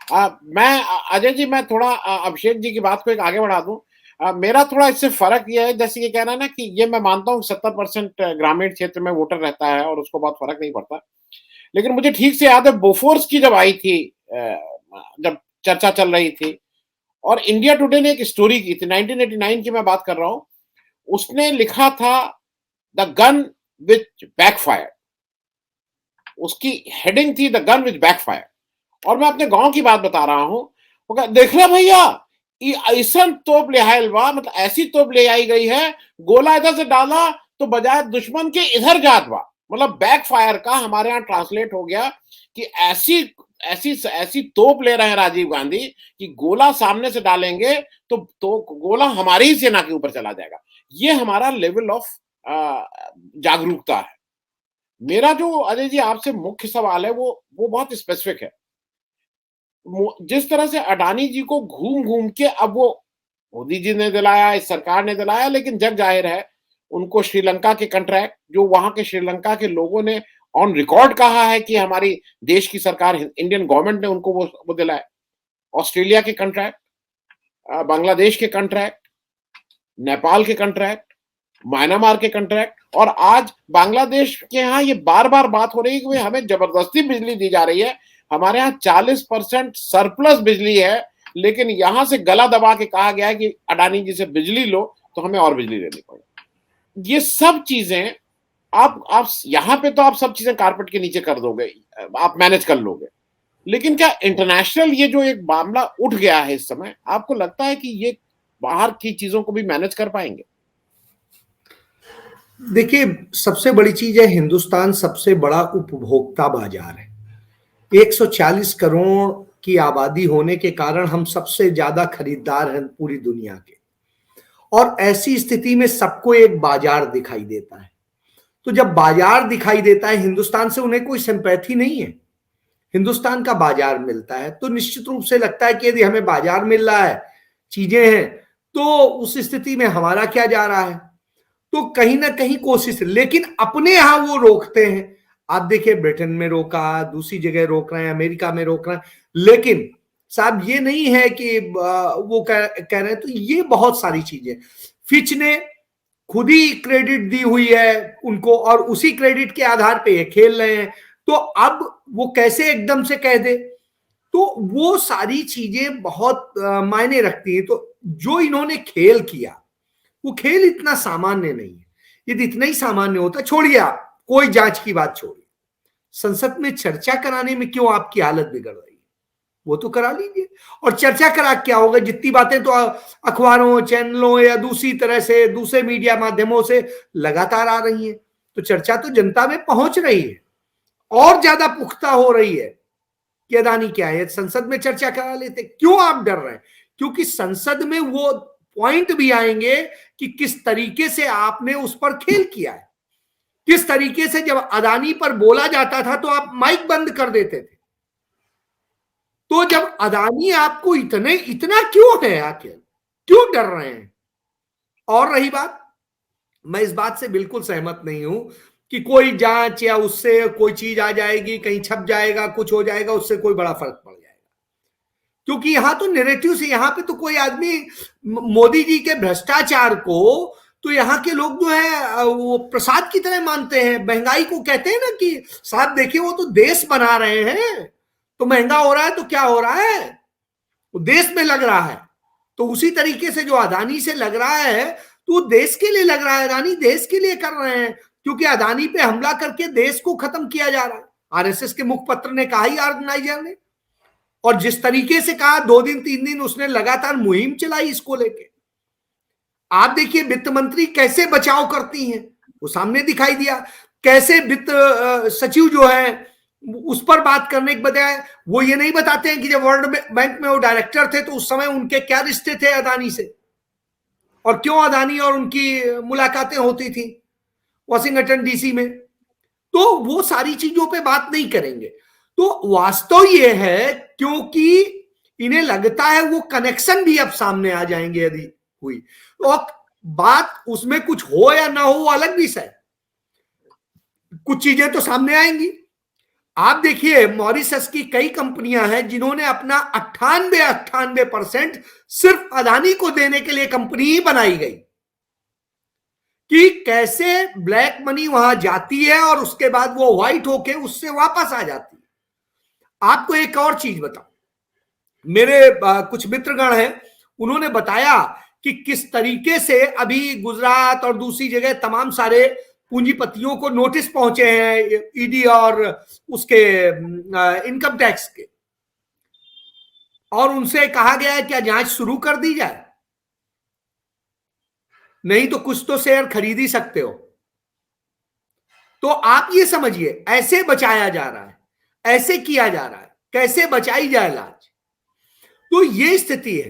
मैं अजय जी, मैं थोड़ा अभिषेक जी की बात को एक आगे बढ़ा दूं। मेरा थोड़ा इससे फर्क यह है, जैसे ये कह रहा है ना, कि ये मैं मानता हूँ 70% ग्रामीण क्षेत्र में वोटर रहता है और उसको बहुत फर्क नहीं पड़ता। लेकिन मुझे ठीक से याद है, बोफोर्स की जब आई थी, जब चर्चा चल रही थी, और इंडिया टुडे ने एक स्टोरी की थी, 1989 की मैं बात कर रहा हूँ। उसने लिखा था द गन विच बैकफायर। उसकी हेडिंग थी द गन विच बैकफायर। और मैं अपने गांव की बात बता रहा हूँ। वो कहा, देख रहे भैया, ये ऐसा तोप ले आयल बा, मतलब ऐसी तोप ले आई गई है, गोला इधर से डाला तो बजाय दुश्मन के इधर जात बा। मतलब बैक फायर का हमारे यहाँ ट्रांसलेट हो गया कि ऐसी ऐसी ऐसी तोप ले रहे हैं राजीव गांधी कि गोला सामने से डालेंगे तो गोला हमारी ही सेना के ऊपर चला जाएगा। ये हमारा लेवल ऑफ जागरूकता है। मेरा जो अजय जी आपसे मुख्य सवाल है, वो बहुत स्पेसिफिक है। जिस तरह से अडानी जी को घूम घूम के अब वो मोदी जी ने दिलाया, इस सरकार ने दिलाया, लेकिन जग जाहिर है उनको श्रीलंका के कॉन्ट्रैक्ट, जो वहां के श्रीलंका के लोगों ने ऑन रिकॉर्ड कहा है कि हमारी देश की सरकार, इंडियन गवर्नमेंट ने उनको वो दिलाया। ऑस्ट्रेलिया के कॉन्ट्रैक्ट, बांग्लादेश के कॉन्ट्रैक्ट, नेपाल के कॉन्ट्रैक्ट, म्यांमार के कॉन्ट्रैक्ट, और आज बांग्लादेश के यहाँ ये बार बार बात हो रही है कि हमें जबरदस्ती बिजली दी जा रही है। हमारे यहाँ 40% सरप्लस बिजली है, लेकिन यहां से गला दबा के कहा गया है कि अडानी जी से बिजली लो तो हमें और बिजली लेनी पड़ेगी। ये सब चीजें आप यहाँ पे तो आप सब चीजें कारपेट के नीचे कर दोगे, आप मैनेज कर लोगे। लेकिन क्या इंटरनेशनल ये जो एक मामला उठ गया है इस समय, आपको लगता है कि ये बाहर की चीजों को भी मैनेज कर पाएंगे? देखिए, सबसे बड़ी चीज है, हिंदुस्तान सबसे बड़ा उपभोक्ता बाजार है। 140 करोड़ की आबादी होने के कारण हम सबसे ज्यादा खरीदार हैं पूरी दुनिया के। और ऐसी स्थिति में सबको एक बाजार दिखाई देता है। तो जब बाजार दिखाई देता है, हिंदुस्तान से उन्हें कोई सिंपैथी नहीं है, हिंदुस्तान का बाजार मिलता है, तो निश्चित रूप से लगता है कि यदि हमें बाजार मिल रहा है, चीजें हैं, तो उस स्थिति में हमारा क्या जा रहा है। तो कहीं ना कहीं कोशिश, लेकिन अपने यहां वो रोकते हैं। आप देखिए, ब्रिटेन में रोका, दूसरी जगह रोक रहे हैं, अमेरिका में रोक रहे हैं, लेकिन साहब ये नहीं है कि वो कह रहे हैं। तो ये बहुत सारी चीजें फिच ने खुद ही क्रेडिट दी हुई है उनको, और उसी क्रेडिट के आधार पे ये खेल रहे हैं। तो अब वो कैसे एकदम से कह दे, तो वो सारी चीजें बहुत मायने रखती हैं। तो जो इन्होंने खेल किया, वो खेल इतना सामान्य नहीं है। यदि इतना ही सामान्य होता, छोड़िए आप कोई जांच की बात छोड़िए, संसद में चर्चा कराने में क्यों आपकी हालत बिगड़ रही है, वो तो करा लीजिए। और चर्चा करा क्या होगा, जितनी बातें तो अखबारों, चैनलों या दूसरी तरह से दूसरे मीडिया माध्यमों से लगातार आ रही है, तो चर्चा तो जनता में पहुंच रही है और ज्यादा पुख्ता हो रही है कि अडानी क्या है। संसद में चर्चा करा लेते, क्यों आप डर रहे हैं? क्योंकि संसद में वो पॉइंट भी आएंगे कि किस तरीके से आपने उस पर खेल किया है, किस तरीके से जब अडानी पर बोला जाता था तो आप माइक बंद कर देते थे। तो जब अडानी आपको इतना क्यों है, आखिर क्यों डर रहे हैं? और रही बात, मैं इस बात से बिल्कुल सहमत नहीं हूं कि कोई जांच या उससे कोई चीज आ जाएगी, कहीं छप जाएगा, कुछ हो जाएगा, उससे कोई बड़ा फर्क पड़ जाएगा। क्योंकि यहां तो नैरेटिव से, यहां पे तो कोई आदमी मोदी जी के भ्रष्टाचार को तो यहाँ के लोग जो है वो प्रसाद की तरह मानते हैं। महंगाई को कहते हैं ना कि साहब देखिए, वो तो देश बना रहे हैं, तो महंगा हो रहा है तो क्या हो रहा है, वो देश में लग रहा है। तो उसी तरीके से जो अडानी से लग रहा है, तो देश के लिए लग रहा है, अडानी देश के लिए कर रहे हैं, क्योंकि अडानी पे हमला करके देश को खत्म किया जा रहा है। आरएसएस के मुखपत्र ने कहा ही, ऑर्गेनाइजर ने, और जिस तरीके से कहा, 2 दिन 3 दिन उसने लगातार मुहिम चलाई इसको लेके। आप देखिए वित्त मंत्री कैसे बचाव करती हैं, वो सामने दिखाई दिया। कैसे वित्त सचिव जो है उस पर बात करने के बजाय वो ये नहीं बताते हैं कि जब वर्ल्ड बैंक में वो डायरेक्टर थे तो उस समय उनके क्या रिश्ते थे अडानी से, और क्यों अडानी और उनकी मुलाकातें होती थी वॉशिंगटन डीसी में। तो वो सारी चीजों पे बात नहीं करेंगे। तो वास्तव ये है, क्योंकि इन्हें लगता है वो कनेक्शन भी अब सामने आ जाएंगे यदि हुई, और बात उसमें कुछ हो या ना हो वो अलग विषय, कुछ चीजें तो सामने आएंगी। आप देखिए मॉरिशस की कई कंपनियां हैं जिन्होंने अपना 98% सिर्फ अदानी को देने के लिए कंपनी ही बनाई गई, कि कैसे ब्लैक मनी वहां जाती है और उसके बाद वो व्हाइट होके उससे वापस आ जाती है। आपको एक और चीज बताऊं, मेरे कुछ मित्रगण हैं, उन्होंने बताया कि किस तरीके से अभी गुजरात और दूसरी जगह तमाम सारे पूंजीपतियों को नोटिस पहुंचे हैं ईडी और उसके इनकम टैक्स के, और उनसे कहा गया है क्या जांच शुरू कर दी जाए, नहीं तो कुछ तो शेयर खरीद ही सकते हो। तो आप ये समझिए ऐसे बचाया जा रहा है, ऐसे किया जा रहा है, कैसे बचाई जाए लाज। तो ये स्थिति है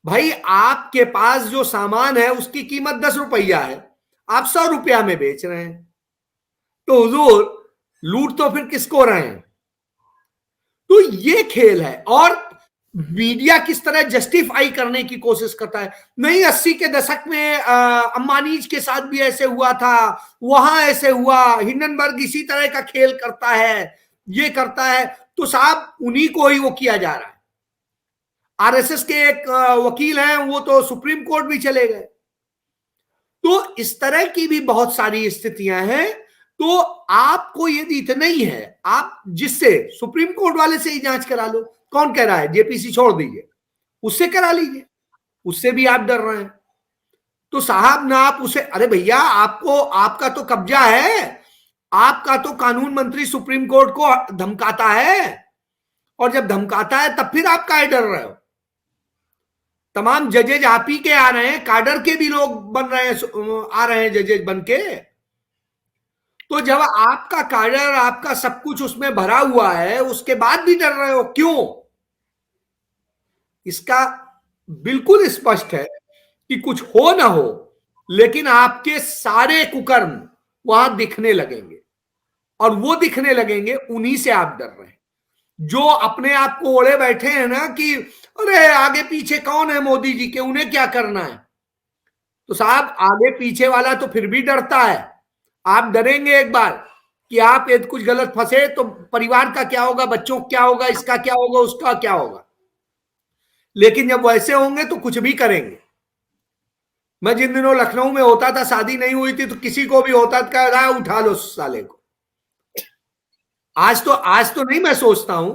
भाई। आपके पास जो सामान है उसकी कीमत 10 रुपया है, आप 100 रुपया में बेच रहे हैं, तो हुजूर लूट तो फिर किसको रहे हैं। तो ये खेल है, और मीडिया किस तरह जस्टिफाई करने की कोशिश करता है, नहीं 80 के दशक में अंबानीज के साथ भी ऐसे हुआ था, वहां ऐसे हुआ, हिंडनबर्ग इसी तरह का खेल करता है, ये करता है। तो साहब उन्हीं को ही वो किया जा रहा है। आरएसएस के एक वकील हैं, वो तो सुप्रीम कोर्ट भी चले गए। तो इस तरह की भी बहुत सारी स्थितियां हैं। तो आपको यदि इतना ही है, आप जिससे सुप्रीम कोर्ट वाले से ही जांच करा लो। कौन कह रहा है जेपीसी छोड़ दीजिए, उससे करा लीजिए, उससे भी आप डर रहे हैं। तो साहब ना आप उसे, अरे भैया आपको, आपका तो कब्जा है, आपका तो कानून मंत्री सुप्रीम कोर्ट को धमकाता है, और जब धमकाता है तब फिर आप काहे डर रहे हो। तमाम जजेज आप ही के आ रहे हैं, काडर के भी लोग बन रहे हैं, आ रहे हैं जजेज बन के। तो जब आपका काडर, आपका सब कुछ उसमें भरा हुआ है, उसके बाद भी डर रहे हो क्यों। इसका बिल्कुल स्पष्ट है कि कुछ हो ना हो, लेकिन आपके सारे कुकर्म वहां दिखने लगेंगे, और वो दिखने लगेंगे उन्हीं से आप डर रहे हैं, जो अपने आप को ओढ़े बैठे हैं ना कि अरे आगे पीछे कौन है मोदी जी के, उन्हें क्या करना है। तो साहब आगे पीछे वाला तो फिर भी डरता है। आप डरेंगे एक बार कि आप यदि कुछ गलत फंसे तो परिवार का क्या होगा, बच्चों का क्या होगा, इसका क्या होगा, उसका क्या होगा। लेकिन जब वैसे होंगे तो कुछ भी करेंगे। मैं जिन दिनों लखनऊ में होता था, शादी नहीं हुई थी, तो किसी को भी होता था, उठा लो साले को। आज तो नहीं मैं सोचता हूं।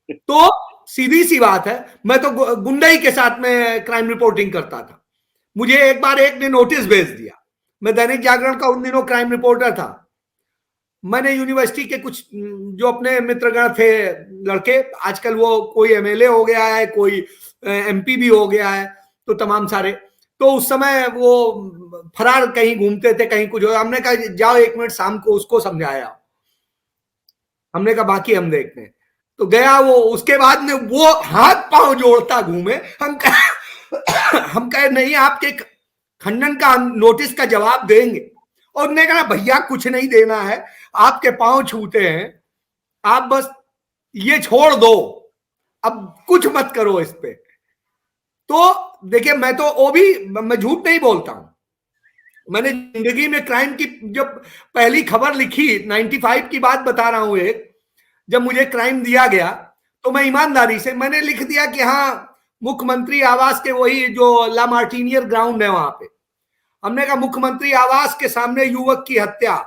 तो सीधी सी बात है, मैं तो गुंडई के साथ में क्राइम रिपोर्टिंग करता था। मुझे एक बार एक ने नोटिस भेज दिया, मैं दैनिक जागरण का उन दिनों क्राइम रिपोर्टर था। मैंने यूनिवर्सिटी के कुछ जो अपने मित्रगण थे लड़के, आजकल वो कोई एमएलए हो गया है, कोई एमपी भी हो गया है, तो तमाम सारे, तो उस समय वो फरार कहीं घूमते थे, कहीं कुछ हो। हमने कहा जाओ 1 मिनट शाम को उसको समझाया, हमने कहा बाकी हम देखते हैं। तो गया वो, उसके बाद में वो हाथ पांव जोड़ता घूमे। हम कहे नहीं आपके खंडन का नोटिस का जवाब देंगे, और उन्होंने कहा भैया कुछ नहीं देना है, आपके पांव छूते हैं, आप बस ये छोड़ दो, अब कुछ मत करो इस पे। तो देखिए मैं तो वो भी, मैं झूठ नहीं बोलता हूं, मैंने जिंदगी में क्राइम की जब पहली खबर लिखी, 95 की बात बता रहा हूं, एक जब मुझे क्राइम दिया गया तो मैं ईमानदारी से मैंने लिख दिया कि हाँ मुख्यमंत्री आवास के वही जो ला मार्टिनियर ग्राउंड है वहां पे, हमने कहा मुख्यमंत्री आवास के सामने युवक की हत्या।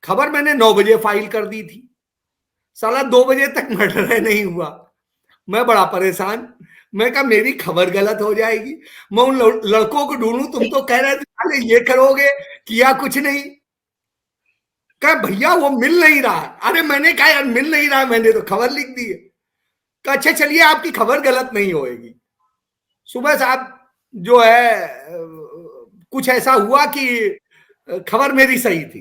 खबर मैंने 9 बजे फाइल कर दी थी, साला 2 बजे तक मर्डर नहीं हुआ। मैं बड़ा परेशान, मैं कहा मेरी खबर गलत हो जाएगी, मैं उन लड़कों को ढूंढूं, तुम तो कह रहे थे ये करोगे, किया कुछ नहीं। कहा भैया वो मिल नहीं रहा है। अरे मैंने कहा यार मिल नहीं रहा है, मैंने तो खबर लिख दी है। कहा अच्छा चलिए आपकी खबर गलत नहीं होएगी। सुबह साहब जो है कुछ ऐसा हुआ कि खबर मेरी सही थी।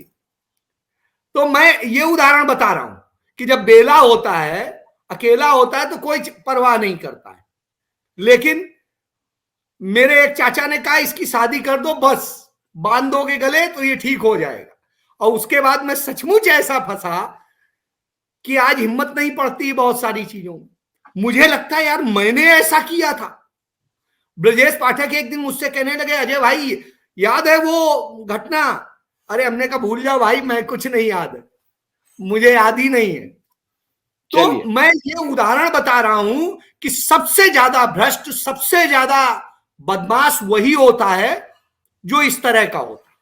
तो मैं ये उदाहरण बता रहा हूं कि जब बेला होता है, अकेला होता है, तो कोई परवाह नहीं करता है। लेकिन मेरे एक चाचा ने कहा इसकी शादी कर दो, बस बांध दोगे गले तो ये ठीक हो जाएगा। और उसके बाद मैं सचमुच ऐसा फंसा कि आज हिम्मत नहीं पड़ती बहुत सारी चीजों में। मुझे लगता है यार मैंने ऐसा किया था। ब्रजेश पाठक एक दिन मुझसे कहने लगे अजय भाई याद है वो घटना। अरे हमने कहा भूल जाओ भाई, मैं कुछ नहीं याद है। मुझे याद ही नहीं है। तो चलिए, मैं ये उदाहरण बता रहा हूं कि सबसे ज्यादा भ्रष्ट, सबसे ज्यादा बदमाश वही होता है जो इस तरह का होता है।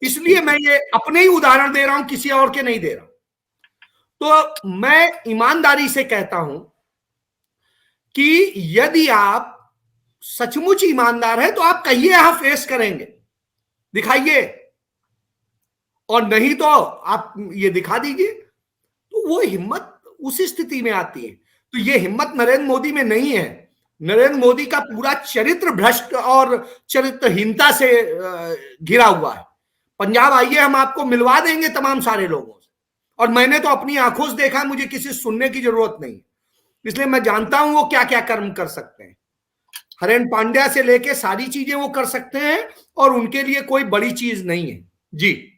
इसलिए मैं ये अपने ही उदाहरण दे रहा हूं, किसी और के नहीं दे रहा हूं। तो मैं ईमानदारी से कहता हूं कि यदि आप सचमुच ईमानदार है तो आप कहिए हम फेस करेंगे, दिखाइए, और नहीं तो आप ये दिखा दीजिए। तो वो हिम्मत उस स्थिति में आती है। तो ये हिम्मत नरेंद्र मोदी में नहीं है। नरेंद्र मोदी का पूरा चरित्र भ्रष्ट और चरित्रहीनता से घिरा हुआ है। पंजाब आइए, हम आपको मिलवा देंगे तमाम सारे लोगों से, और मैंने तो अपनी आंखों से देखा, मुझे किसी सुनने की जरूरत नहीं, इसलिए मैं जानता हूं वो क्या क्या कर्म कर सकते हैं। हरेन पांड्या से लेके सारी चीजें वो कर सकते हैं, और उनके लिए कोई बड़ी चीज नहीं है। जी।